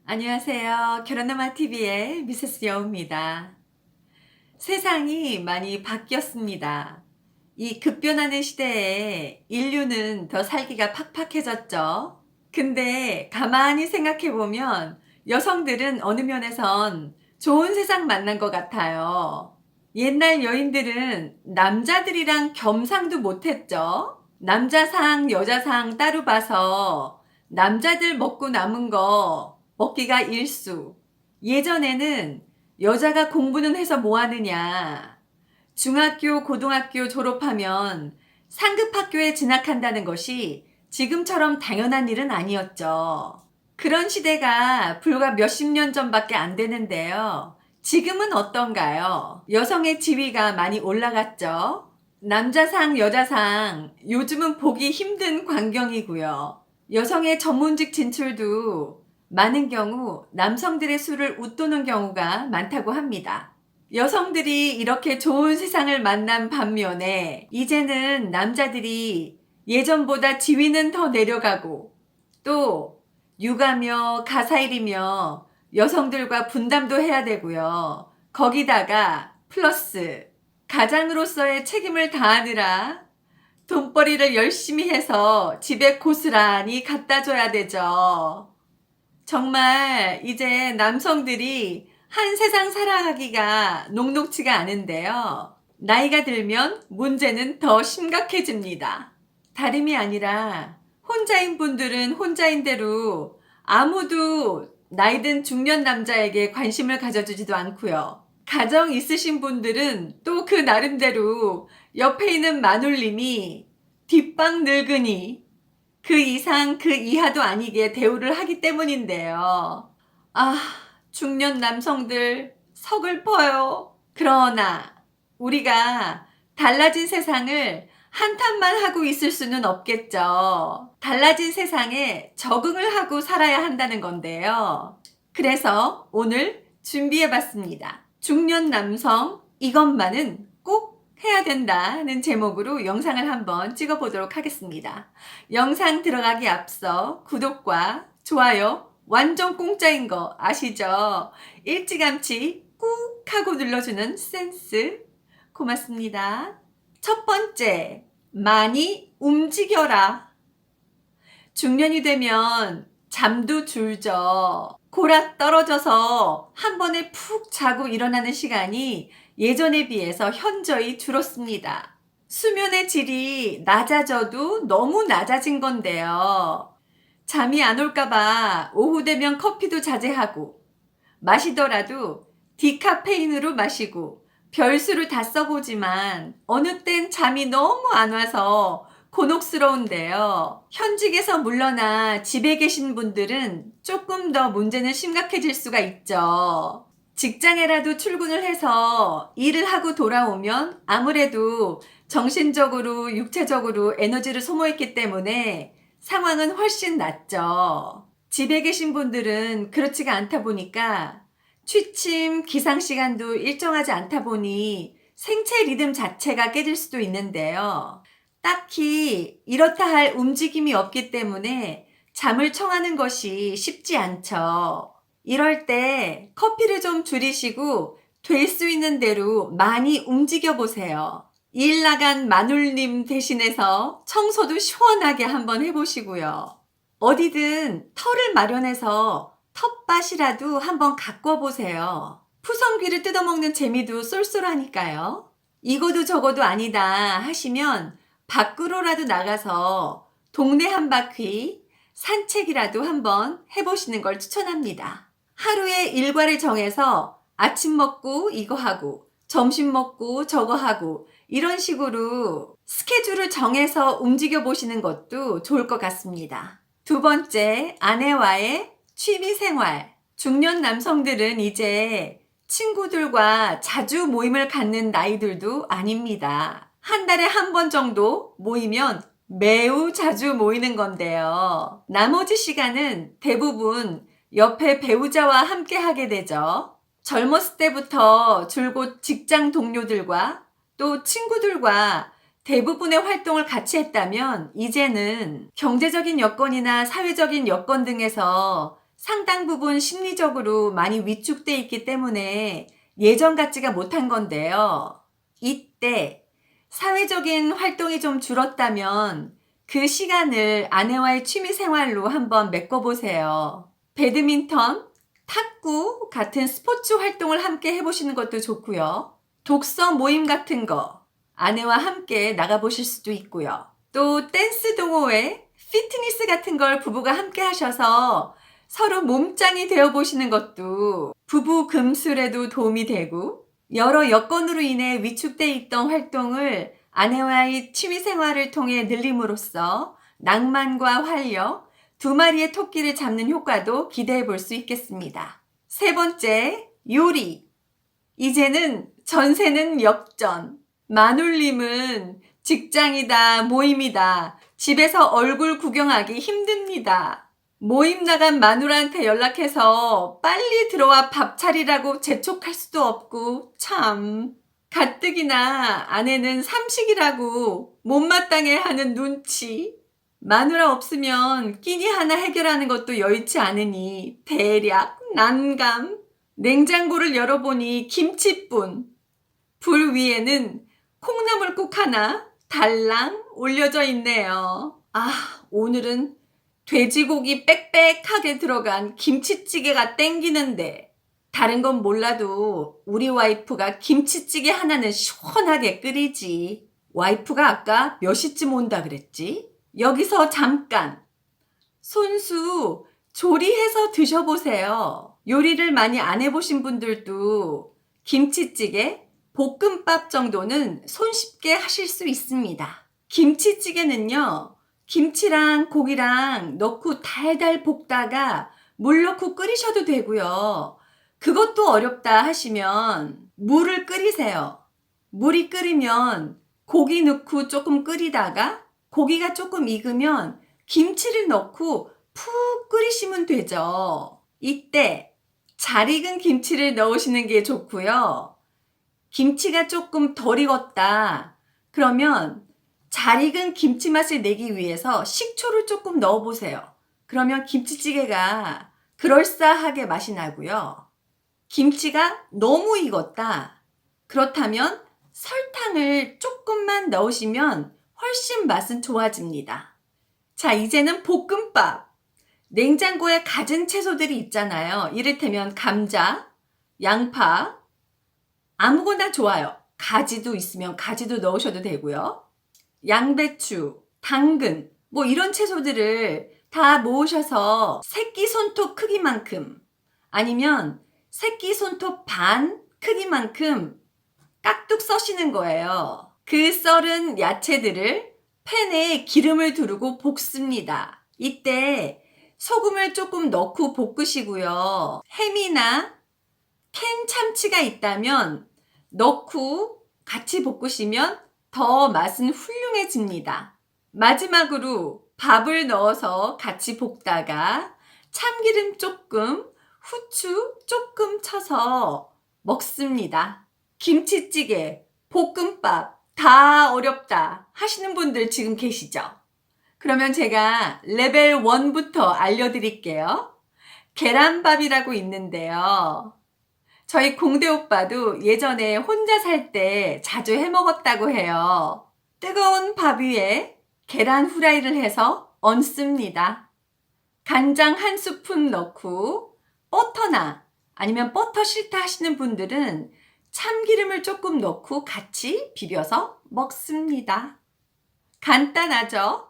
안녕하세요. 결혼남아 TV의 미세스 여우입니다. 세상이 많이 바뀌었습니다. 이 급변하는 시대에 인류는 더 살기가 팍팍해졌죠. 근데 가만히 생각해 보면 여성들은 어느 면에선 좋은 세상 만난 것 같아요. 옛날 여인들은 남자들이랑 겸상도 못했죠. 남자상, 여자상 따로 봐서 남자들 먹고 남은 거 먹기가 일수. 예전에는 여자가 공부는 해서 뭐 하느냐. 중학교, 고등학교 졸업하면 상급 학교에 진학한다는 것이 지금처럼 당연한 일은 아니었죠. 그런 시대가 불과 몇십 년 전밖에 안 되는데요. 지금은 어떤가요? 여성의 지위가 많이 올라갔죠. 남자상, 여자상, 요즘은 보기 힘든 광경이고요. 여성의 전문직 진출도 많은 경우 남성들의 수를 웃도는 경우가 많다고 합니다. 여성들이 이렇게 좋은 세상을 만난 반면에 이제는 남자들이 예전보다 지위는 더 내려가고 또 육아며 가사일이며 여성들과 분담도 해야 되고요. 거기다가 플러스 가장으로서의 책임을 다하느라 돈벌이를 열심히 해서 집에 고스란히 갖다 줘야 되죠. 정말 이제 남성들이 한 세상 살아가기가 녹록지가 않은데요. 나이가 들면 문제는 더 심각해집니다. 다름이 아니라 혼자인 분들은 혼자인 대로 아무도 나이든 중년 남자에게 관심을 가져주지도 않고요. 가정 있으신 분들은 또 그 나름대로 옆에 있는 마눌님이 뒷방 늙은이 그 이상 그 이하도 아니게 대우를 하기 때문인데요. 아, 중년 남성들 서글퍼요. 그러나 우리가 달라진 세상을 한탄만 하고 있을 수는 없겠죠. 달라진 세상에 적응을 하고 살아야 한다는 건데요. 그래서 오늘 준비해 봤습니다. 중년 남성 이것만은 꼭 해야 된다는 제목으로 영상을 한번 찍어 보도록 하겠습니다. 영상 들어가기 앞서 구독과 좋아요 완전 공짜인 거 아시죠? 일찌감치 꾹 하고 눌러주는 센스 고맙습니다. 첫 번째, 많이 움직여라. 중년이 되면 잠도 줄죠. 고락 떨어져서 한 번에 푹 자고 일어나는 시간이 예전에 비해서 현저히 줄었습니다. 수면의 질이 낮아져도 너무 낮아진 건데요. 잠이 안 올까봐 오후 되면 커피도 자제하고 마시더라도 디카페인으로 마시고 별수를 다 써보지만 어느 땐 잠이 너무 안 와서 곤혹스러운데요. 현직에서 물러나 집에 계신 분들은 조금 더 문제는 심각해질 수가 있죠. 직장에라도 출근을 해서 일을 하고 돌아오면 아무래도 정신적으로, 육체적으로 에너지를 소모했기 때문에 상황은 훨씬 낫죠. 집에 계신 분들은 그렇지가 않다 보니까 취침, 기상시간도 일정하지 않다 보니 생체 리듬 자체가 깨질 수도 있는데요. 딱히 이렇다 할 움직임이 없기 때문에 잠을 청하는 것이 쉽지 않죠. 이럴 때 커피를 좀 줄이시고 될 수 있는 대로 많이 움직여 보세요. 일 나간 마눌님 대신해서 청소도 시원하게 한번 해보시고요. 어디든 털을 마련해서 텃밭이라도 한번 가꿔보세요. 푸성귀를 뜯어먹는 재미도 쏠쏠하니까요. 이거도 저거도 아니다 하시면 밖으로라도 나가서 동네 한 바퀴 산책이라도 한번 해보시는 걸 추천합니다. 하루에 일과를 정해서 아침 먹고 이거 하고 점심 먹고 저거 하고 이런 식으로 스케줄을 정해서 움직여 보시는 것도 좋을 것 같습니다. 두 번째, 아내와의 취미 생활. 중년 남성들은 이제 친구들과 자주 모임을 갖는 나이들도 아닙니다. 한 달에 한 번 정도 모이면 매우 자주 모이는 건데요. 나머지 시간은 대부분 옆에 배우자와 함께 하게 되죠. 젊었을 때부터 줄곧 직장 동료들과 또 친구들과 대부분의 활동을 같이 했다면 이제는 경제적인 여건이나 사회적인 여건 등에서 상당 부분 심리적으로 많이 위축돼 있기 때문에 예전 같지가 못한 건데요. 이때 사회적인 활동이 좀 줄었다면 그 시간을 아내와의 취미 생활로 한번 메꿔보세요. 배드민턴, 탁구 같은 스포츠 활동을 함께 해보시는 것도 좋고요. 독서 모임 같은 거 아내와 함께 나가보실 수도 있고요. 또 댄스 동호회, 피트니스 같은 걸 부부가 함께 하셔서 서로 몸짱이 되어보시는 것도 부부 금술에도 도움이 되고, 여러 여건으로 인해 위축돼 있던 활동을 아내와의 취미 생활을 통해 늘림으로써 낭만과 활력, 두 마리의 토끼를 잡는 효과도 기대해 볼 수 있겠습니다. 세 번째, 요리. 이제는 전세는 역전. 마눌님은 직장이다, 모임이다, 집에서 얼굴 구경하기 힘듭니다. 모임 나간 마누라한테 연락해서 빨리 들어와 밥 차리라고 재촉할 수도 없고, 참. 가뜩이나 아내는 삼식이라고 못마땅해 하는 눈치. 마누라 없으면 끼니 하나 해결하는 것도 여의치 않으니 대략 난감. 냉장고를 열어보니 김치뿐. 불 위에는 콩나물국 하나 달랑 올려져 있네요. 아, 오늘은 돼지고기 빽빽하게 들어간 김치찌개가 땡기는데, 다른 건 몰라도 우리 와이프가 김치찌개 하나는 시원하게 끓이지. 와이프가 아까 몇 시쯤 온다 그랬지? 여기서 잠깐 손수 조리해서 드셔보세요. 요리를 많이 안 해보신 분들도 김치찌개, 볶음밥 정도는 손쉽게 하실 수 있습니다. 김치찌개는요, 김치랑 고기랑 넣고 달달 볶다가 물 넣고 끓이셔도 되고요. 그것도 어렵다 하시면 물을 끓이세요. 물이 끓으면 고기 넣고 조금 끓이다가 고기가 조금 익으면 김치를 넣고 푹 끓이시면 되죠. 이때 잘 익은 김치를 넣으시는 게 좋고요. 김치가 조금 덜 익었다 그러면 잘 익은 김치 맛을 내기 위해서 식초를 조금 넣어보세요. 그러면 김치찌개가 그럴싸하게 맛이 나고요. 김치가 너무 익었다 그렇다면 설탕을 조금만 넣으시면 훨씬 맛은 좋아집니다. 자, 이제는 볶음밥. 냉장고에 갖은 채소들이 있잖아요. 이를테면 감자, 양파, 아무거나 좋아요. 가지도 있으면 가지도 넣으셔도 되고요. 양배추, 당근, 뭐 이런 채소들을 다 모으셔서 새끼손톱 크기만큼 아니면 새끼손톱 반 크기만큼 깍둑 써시는 거예요. 그 썰은 야채들을 팬에 기름을 두르고 볶습니다. 이때 소금을 조금 넣고 볶으시고요. 햄이나 캔 참치가 있다면 넣고 같이 볶으시면 더 맛은 훌륭해집니다. 마지막으로 밥을 넣어서 같이 볶다가 참기름 조금, 후추 조금 쳐서 먹습니다. 김치찌개, 볶음밥 다 어렵다 하시는 분들 지금 계시죠? 그러면 제가 레벨 1부터 알려드릴게요. 계란밥이라고 있는데요. 저희 공대 오빠도 예전에 혼자 살 때 자주 해 먹었다고 해요. 뜨거운 밥 위에 계란 후라이를 해서 얹습니다. 간장 한 스푼 넣고 버터나 아니면 버터 싫다 하시는 분들은 참기름을 조금 넣고 같이 비벼서 먹습니다. 간단하죠?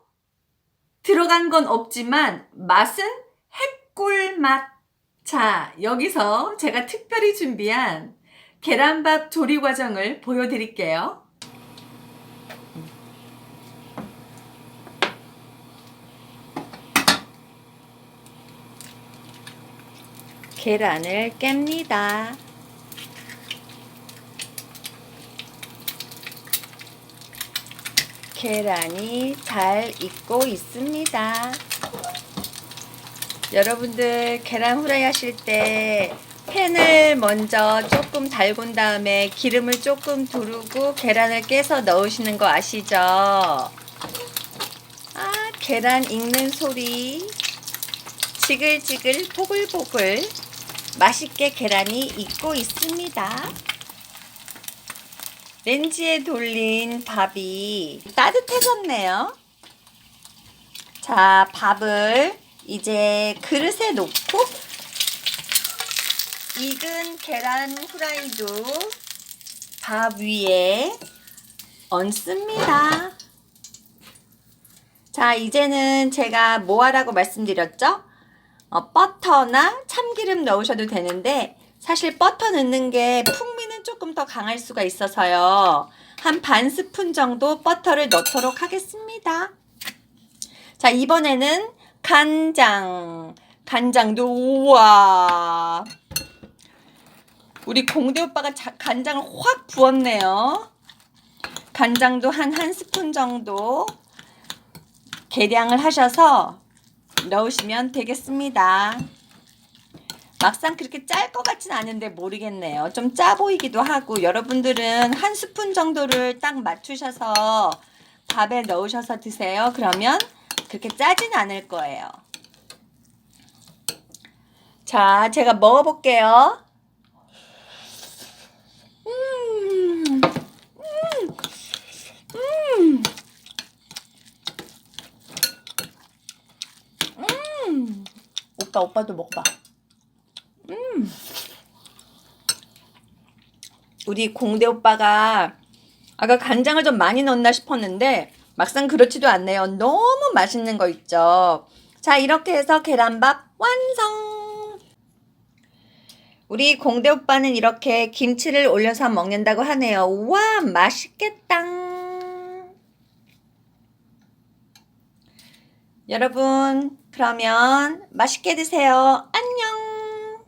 들어간 건 없지만 맛은 핵꿀맛. 자, 여기서 제가 특별히 준비한 계란밥 조리 과정을 보여드릴게요. 계란을 깹니다. 계란이 잘 익고 있습니다. 여러분들 계란 후라이 하실 때 팬을 먼저 조금 달군 다음에 기름을 조금 두르고 계란을 깨서 넣으시는 거 아시죠? 아, 계란 익는 소리 지글지글 보글보글 맛있게 계란이 익고 있습니다. 렌지에 돌린 밥이 따뜻해졌네요. 자, 밥을 이제 그릇에 놓고 익은 계란 후라이도 밥 위에 얹습니다. 자, 이제는 제가 뭐 하라고 말씀드렸죠? 버터나 참기름 넣으셔도 되는데 사실 버터 넣는 게 풍미는 조금 더 강할 수가 있어서요. 한 반 스푼 정도 버터를 넣도록 하겠습니다. 자, 이번에는 간장. 간장도 우와. 우리 공대 오빠가 간장을 확 부었네요. 간장도 한 스푼 정도 계량을 하셔서 넣으시면 되겠습니다. 막상 그렇게 짤 것 같진 않은데 모르겠네요. 좀 짜 보이기도 하고 여러분들은 한 스푼 정도를 딱 맞추셔서 밥에 넣으셔서 드세요. 그러면 그렇게 짜진 않을 거예요. 자, 제가 먹어볼게요. 오빠도 먹어봐. 우리 공대 오빠가 아까 간장을 좀 많이 넣었나 싶었는데 막상 그렇지도 않네요. 너무 맛있는 거 있죠. 자, 이렇게 해서 계란밥 완성! 우리 공대 오빠는 이렇게 김치를 올려서 먹는다고 하네요. 우와, 맛있겠다. 여러분, 그러면 맛있게 드세요. 안녕!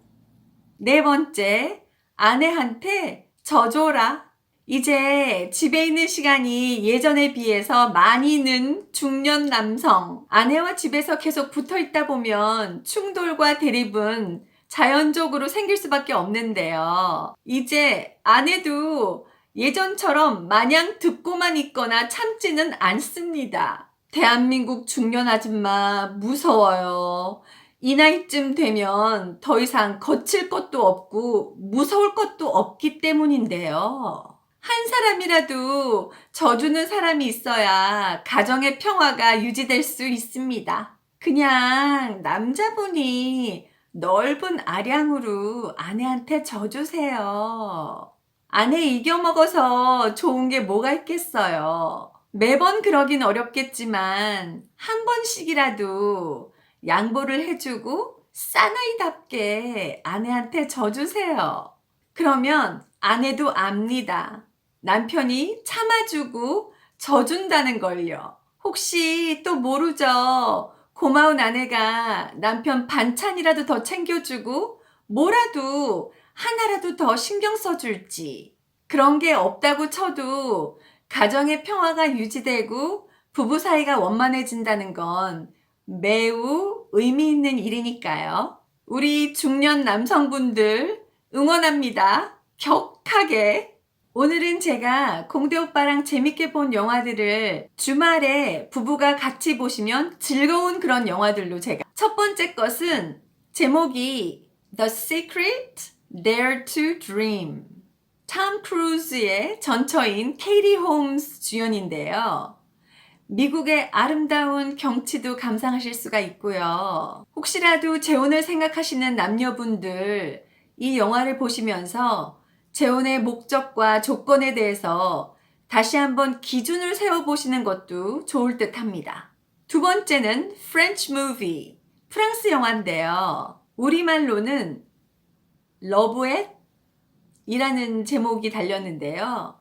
네 번째, 아내한테 져줘라. 이제 집에 있는 시간이 예전에 비해서 많이 는 중년 남성. 아내와 집에서 계속 붙어 있다 보면 충돌과 대립은 자연적으로 생길 수밖에 없는데요. 이제 아내도 예전처럼 마냥 듣고만 있거나 참지는 않습니다. 대한민국 중년 아줌마 무서워요. 이 나이쯤 되면 더 이상 거칠 것도 없고 무서울 것도 없기 때문인데요. 한 사람이라도 져주는 사람이 있어야 가정의 평화가 유지될 수 있습니다. 그냥 남자분이 넓은 아량으로 아내한테 져주세요. 아내 이겨먹어서 좋은 게 뭐가 있겠어요. 매번 그러긴 어렵겠지만 한 번씩이라도 양보를 해주고 사나이답게 아내한테 져주세요. 그러면 아내도 압니다. 남편이 참아주고 져준다는 걸요. 혹시 또 모르죠? 고마운 아내가 남편 반찬이라도 더 챙겨주고 뭐라도 하나라도 더 신경 써줄지. 그런 게 없다고 쳐도 가정의 평화가 유지되고 부부 사이가 원만해진다는 건 매우 의미 있는 일이니까요. 우리 중년 남성분들 응원합니다. 격하게. 오늘은 제가 공대 오빠랑 재밌게 본 영화들을 주말에 부부가 같이 보시면 즐거운 그런 영화들로 제가 첫 번째 것은 제목이 The Secret Dare to Dream. 톰 크루즈의 전처인 케이티 홈즈 주연인데요. 미국의 아름다운 경치도 감상하실 수가 있고요. 혹시라도 재혼을 생각하시는 남녀분들 이 영화를 보시면서 재혼의 목적과 조건에 대해서 다시 한번 기준을 세워보시는 것도 좋을 듯 합니다. 두 번째는 French movie, 프랑스 영화인데요. 우리말로는 러브앳 이라는 제목이 달렸는데요.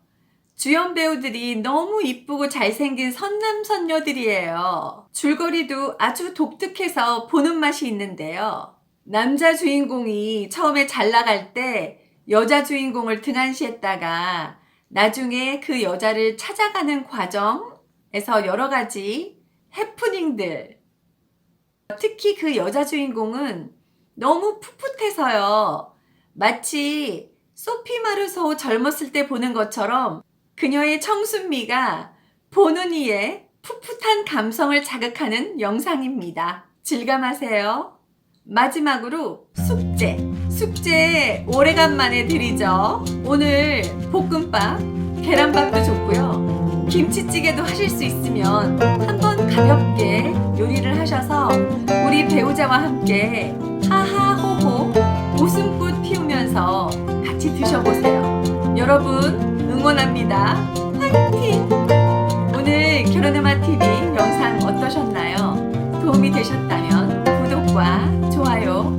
주연 배우들이 너무 이쁘고 잘생긴 선남선녀들이에요. 줄거리도 아주 독특해서 보는 맛이 있는데요. 남자 주인공이 처음에 잘 나갈 때 여자 주인공을 등한시했다가 나중에 그 여자를 찾아가는 과정에서 여러 가지 해프닝들. 특히 그 여자 주인공은 너무 풋풋해서요. 마치 소피 마르소 젊었을 때 보는 것처럼 그녀의 청순미가 보는 이의 풋풋한 감성을 자극하는 영상입니다. 즐감하세요. 마지막으로 숙제 오래간만에 드리죠. 오늘 볶음밥, 계란밥도 좋고요. 김치찌개도 하실 수 있으면 한번 가볍게 요리를 하셔서 우리 배우자와 함께 하하호호 웃음꽃 피우면서 같이 드셔보세요. 여러분 응원합니다. 화이팅! 오늘 결혼의 맛 TV 영상 어떠셨나요? 도움이 되셨다면 구독과 좋아요